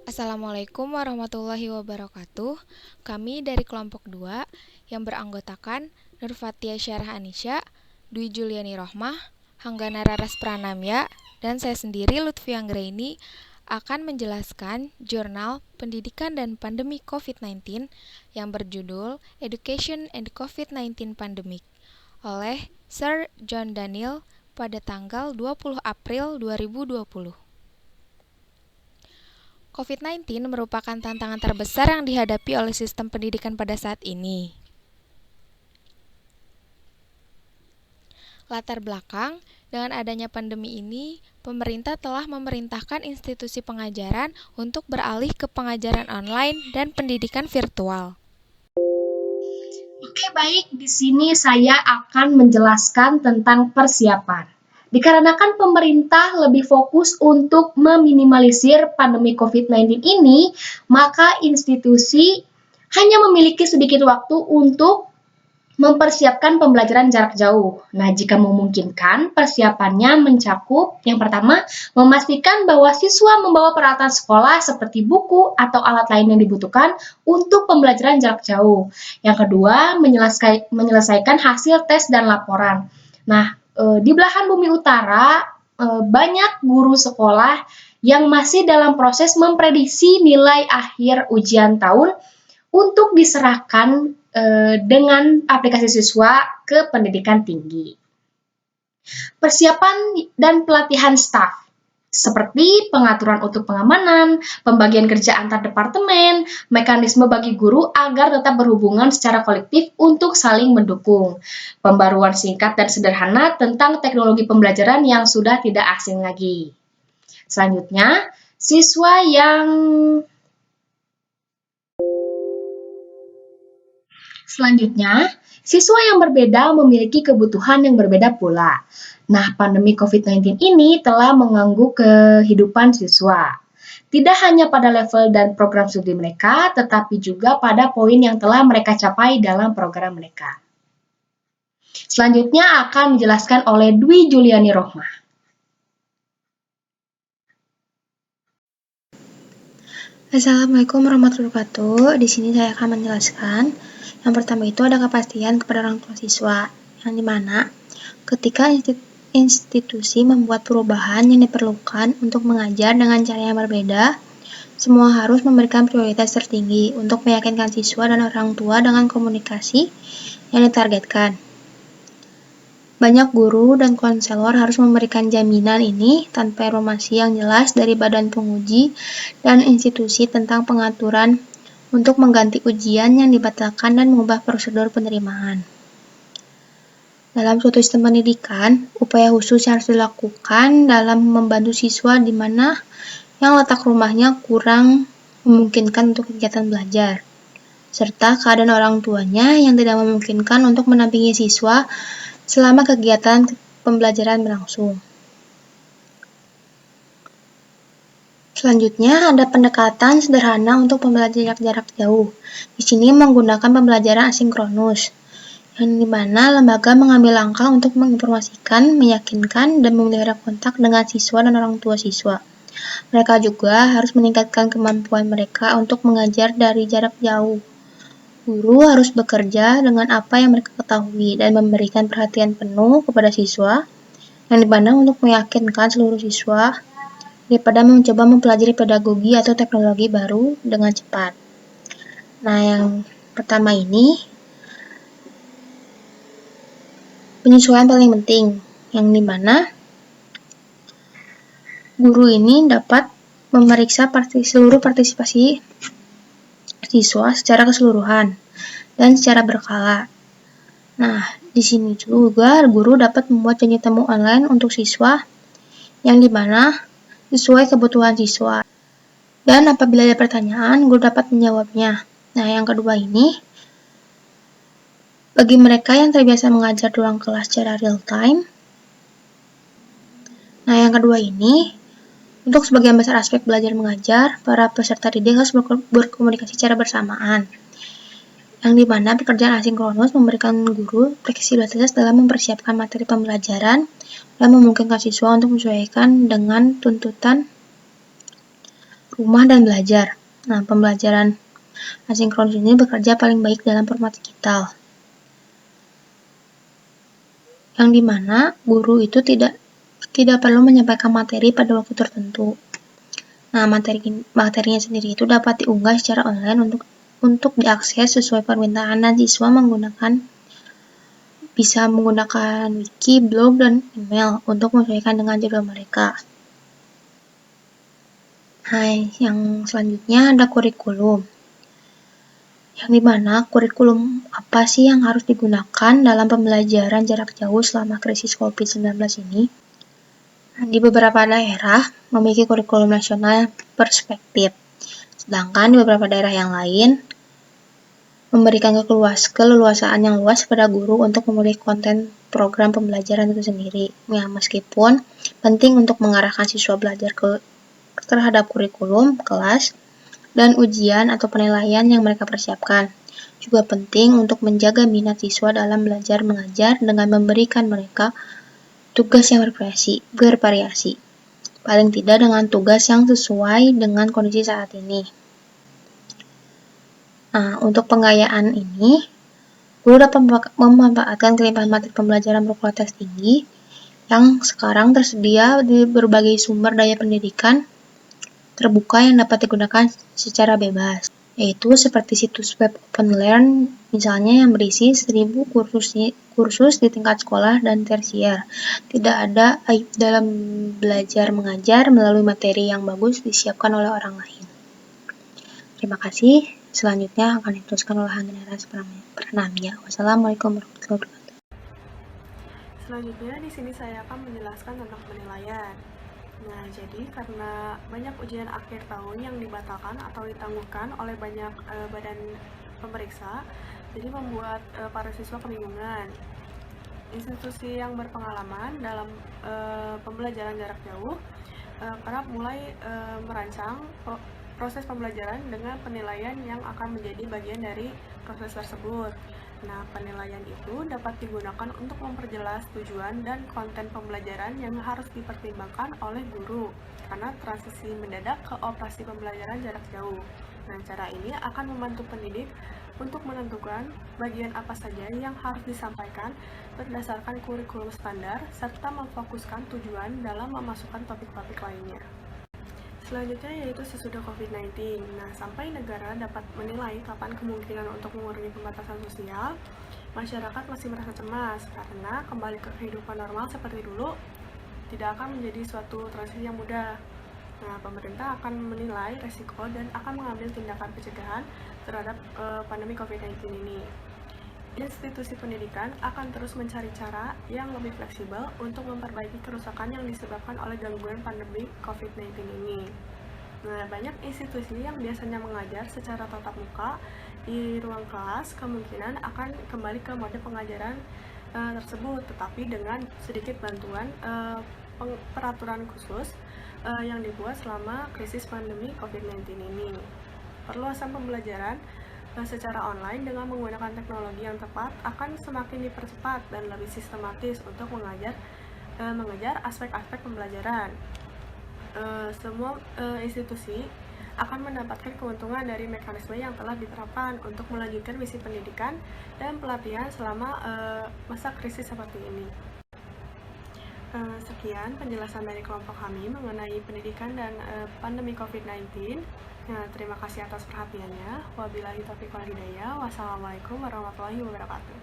Assalamualaikum warahmatullahi wabarakatuh. Kami dari kelompok 2 yang beranggotakan Nurfatia Syarah Anisya, Dwi Juliani Rohmah, Hanggana Raras Pranamya, dan saya sendiri Lutfi Anggraini akan menjelaskan jurnal Pendidikan dan Pandemi COVID-19 yang berjudul Education and COVID-19 Pandemic oleh Sir John Daniel pada tanggal 20 April 2020. COVID-19 merupakan tantangan terbesar yang dihadapi oleh sistem pendidikan pada saat ini. Latar belakang, dengan adanya pandemi ini, pemerintah telah memerintahkan institusi pengajaran untuk beralih ke pengajaran online dan pendidikan virtual. Oke, baik. Di sini saya akan menjelaskan tentang persiapan. Dikarenakan pemerintah lebih fokus untuk meminimalisir pandemi COVID-19 ini, maka institusi hanya memiliki sedikit waktu untuk mempersiapkan pembelajaran jarak jauh. Nah, jika memungkinkan, persiapannya mencakup yang pertama, memastikan bahwa siswa membawa peralatan sekolah seperti buku atau alat lain yang dibutuhkan untuk pembelajaran jarak jauh. Yang kedua, menyelesaikan hasil tes dan laporan. Nah, di belahan bumi utara, banyak guru sekolah yang masih dalam proses memprediksi nilai akhir ujian tahun untuk diserahkan dengan aplikasi siswa ke pendidikan tinggi. Persiapan dan pelatihan staf, seperti pengaturan untuk pengamanan, pembagian kerja antar departemen, mekanisme bagi guru agar tetap berhubungan secara kolektif untuk saling mendukung, pembaruan singkat dan sederhana tentang teknologi pembelajaran yang sudah tidak asing lagi. Selanjutnya, siswa yang berbeda memiliki kebutuhan yang berbeda pula. Nah, pandemi COVID-19 ini telah mengganggu kehidupan siswa. Tidak hanya pada level dan program studi mereka, tetapi juga pada poin yang telah mereka capai dalam program mereka. Selanjutnya akan dijelaskan oleh Dwi Juliani Rohmah. Assalamualaikum warahmatullahi wabarakatuh. Di sini saya akan menjelaskan. Yang pertama itu ada kepastian kepada orang tua siswa, yang dimana ketika institusi membuat perubahan yang diperlukan untuk mengajar dengan cara yang berbeda, semua harus memberikan prioritas tertinggi untuk meyakinkan siswa dan orang tua dengan komunikasi yang ditargetkan. Banyak guru dan konselor harus memberikan jaminan ini tanpa informasi yang jelas dari badan penguji dan institusi tentang pengaturan untuk mengganti ujian yang dibatalkan dan mengubah prosedur penerimaan. Dalam suatu sistem pendidikan, upaya khusus yang harus dilakukan dalam membantu siswa di mana yang letak rumahnya kurang memungkinkan untuk kegiatan belajar, serta keadaan orang tuanya yang tidak memungkinkan untuk mendampingi siswa selama kegiatan pembelajaran berlangsung. Selanjutnya ada pendekatan sederhana untuk pembelajaran jarak jauh. Di sini menggunakan pembelajaran asinkronus, yang dimana lembaga mengambil langkah untuk menginformasikan, meyakinkan, dan memelihara kontak dengan siswa dan orang tua siswa. Mereka juga harus meningkatkan kemampuan mereka untuk mengajar dari jarak jauh. Guru harus bekerja dengan apa yang mereka ketahui dan memberikan perhatian penuh kepada siswa, yang dimana untuk meyakinkan seluruh siswa daripada mencoba mempelajari pedagogi atau teknologi baru dengan cepat. Nah, yang pertama ini penyesuaian paling penting, yang dimana guru ini dapat memeriksa seluruh partisipasi siswa secara keseluruhan dan secara berkala. Nah, di sini juga guru dapat membuat janji temu online untuk siswa yang dimana sesuai kebutuhan siswa. Dan apabila ada pertanyaan, guru dapat menjawabnya. Nah, yang kedua ini, bagi mereka yang terbiasa mengajar di ruang kelas secara real time. Nah, yang kedua ini, untuk sebagian besar aspek belajar mengajar, para peserta didik harus berkomunikasi secara bersamaan. Yang dimana pekerjaan asinkronus memberikan guru fleksibilitas dalam mempersiapkan materi pembelajaran dan memungkinkan siswa untuk menyesuaikan dengan tuntutan rumah dan belajar. Nah, pembelajaran asinkronus ini bekerja paling baik dalam format digital, yang dimana guru itu tidak perlu menyampaikan materi pada waktu tertentu. Nah, materinya sendiri itu dapat diunggah secara online untuk diakses sesuai permintaan, dan siswa bisa menggunakan wiki, blog, dan email untuk menyesuaikan dengan jadwal mereka. Nah, yang selanjutnya ada kurikulum. Yang dimana kurikulum apa sih yang harus digunakan dalam pembelajaran jarak jauh selama krisis COVID-19 ini? Di beberapa daerah memiliki kurikulum nasional perspektif, sedangkan di beberapa daerah yang lain memberikan keleluasaan yang luas pada guru untuk memilih konten program pembelajaran itu sendiri. Ya, meskipun penting untuk mengarahkan siswa belajar terhadap kurikulum, kelas, dan ujian atau penilaian yang mereka persiapkan. Juga penting untuk menjaga minat siswa dalam belajar mengajar dengan memberikan mereka tugas yang bervariasi, paling tidak dengan tugas yang sesuai dengan kondisi saat ini. Nah, untuk penggayaan ini, guru dapat memanfaatkan kelimpahan materi pembelajaran berkualitas tinggi yang sekarang tersedia di berbagai sumber daya pendidikan terbuka yang dapat digunakan secara bebas, yaitu seperti situs web OpenLearn misalnya yang berisi 1000 kursus di tingkat sekolah dan tersier. Tidak ada aib dalam belajar mengajar melalui materi yang bagus disiapkan oleh orang lain. Terima kasih. Selanjutnya akan diteruskan oleh Hangganara Pranamya. Wassalamualaikum warahmatullahi wabarakatuh. Selanjutnya di sini saya akan menjelaskan tentang penilaian. Nah, jadi karena banyak ujian akhir tahun yang dibatalkan atau ditangguhkan oleh banyak badan pemeriksa, jadi membuat para siswa kebingungan. Institusi yang berpengalaman dalam pembelajaran jarak jauh kerap mulai merancang proses pembelajaran dengan penilaian yang akan menjadi bagian dari proses tersebut. Nah, penilaian itu dapat digunakan untuk memperjelas tujuan dan konten pembelajaran yang harus dipertimbangkan oleh guru karena transisi mendadak ke operasi pembelajaran jarak jauh. Nah, cara ini akan membantu pendidik untuk menentukan bagian apa saja yang harus disampaikan berdasarkan kurikulum standar serta memfokuskan tujuan dalam memasukkan topik-topik lainnya. Selanjutnya yaitu sesudah COVID-19. Nah, sampai negara dapat menilai kapan kemungkinan untuk mengurangi pembatasan sosial, masyarakat masih merasa cemas karena kembali ke kehidupan normal seperti dulu tidak akan menjadi suatu transisi yang mudah. Nah, pemerintah akan menilai resiko dan akan mengambil tindakan pencegahan terhadap pandemi COVID-19 ini. Institusi pendidikan akan terus mencari cara yang lebih fleksibel untuk memperbaiki kerusakan yang disebabkan oleh gangguan pandemi COVID-19 ini. Nah, banyak institusi yang biasanya mengajar secara tatap muka di ruang kelas kemungkinan akan kembali ke mode pengajaran tersebut, tetapi dengan sedikit bantuan peraturan khusus yang dibuat selama krisis pandemi COVID-19 ini. Perluasan pembelajaran secara online dengan menggunakan teknologi yang tepat akan semakin dipercepat dan lebih sistematis untuk mengejar aspek-aspek pembelajaran. Semua institusi akan mendapatkan keuntungan dari mekanisme yang telah diterapkan untuk melanjutkan misi pendidikan dan pelatihan selama masa krisis seperti ini. Sekian penjelasan dari kelompok kami mengenai pendidikan dan pandemi COVID-19. Nah, terima kasih atas perhatiannya. Wabillahi taufiq wal hidayah. Wassalamualaikum warahmatullahi wabarakatuh.